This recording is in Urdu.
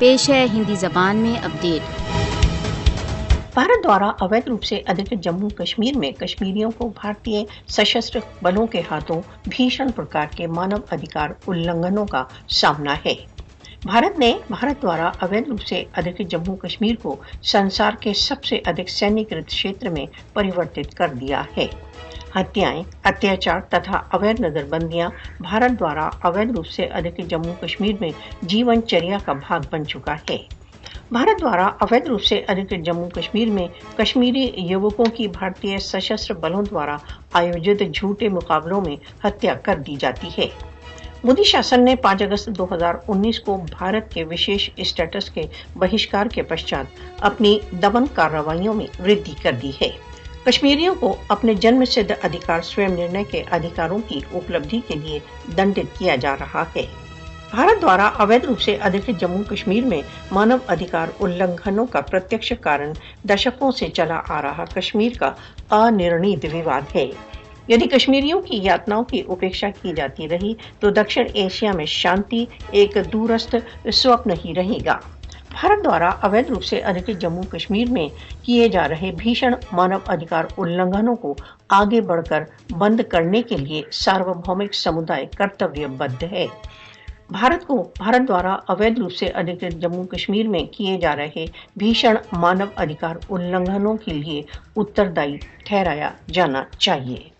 پیش ہے ہندی زبان میں اپڈیٹ۔ بھارت دوارا اویدھ روپ سے ادھکت جموں کشمیر میں کشمیریوں کو بھارتی سشستر بلوں کے ہاتھوں بھیشن پرکار کے مانو ادھیکار النگھنوں کا سامنا ہے۔ بھارت نے دوارا اویدھ روپ سے ادھکت جموں کشمیر کو سنسار کے سب سے ادھک سینیکرت چھیتر میں پریورتت کر دیا ہے۔ ہتیائیں، اتیاچار تتھا اویدھ نظر بندیاں بھارت دوارا اویدھ روپ سے ادھکت جموں کشمیر میں جیون چریا کا بھاگ بن چکا ہے۔ بھارت دوارا اویدھ روپ سے ادھکت جموں کشمیر میں کشمیری یوکوں کی بھارتی سشستر بلوں دوارا آیوجت جھوٹے مقابلوں میں ہتیا کر دی جاتی ہے۔ مودی شاسن نے 5 اگست 2019 کو بھارت کے وشیش اسٹیٹس کے بہشکار کے پشچات اپنی دمن کارروائیوں میں وردھی کر دی ہے۔ کشمیریوں کو اپنے جنم سدھ ادھیکار سویم نرنے کے ادھیکاروں کی اپلبدھی کے لیے دنڈت کیا جا رہا ہے۔ بھارت دوارا اویدھ روپ سے ادھکت جموں کشمیر میں مانو ادھیکار النگھنوں کا پرتیکش کارن دشکوں سے چلا آ رہا کشمیر کا انرنیت وواد ہے۔ یدی کشمیریوں کی یاتناؤں کی اپیکشا کی جاتی رہی تو دکشن ایشیا میں شانتی ایک دورستھ سوپن ہی رہے گا۔ بھارت دوارا اویدھ روپ سے ادھکت جموں کشمیر میں کیے جا رہے بھیشن مانو ادھیکار النگھنوں کو آگے بڑھ کر بند کرنے کے لیے ساروبھومک سمودائے کرتویہ بدھ ہے۔ بھارت دوارا اویدھ روپ سے ادھکت جموں کشمیر میں کیے جا رہے بھیشن مانو ادھیکار النگھنوں کے لیے اتردائی ٹھہرایا جانا چاہیے۔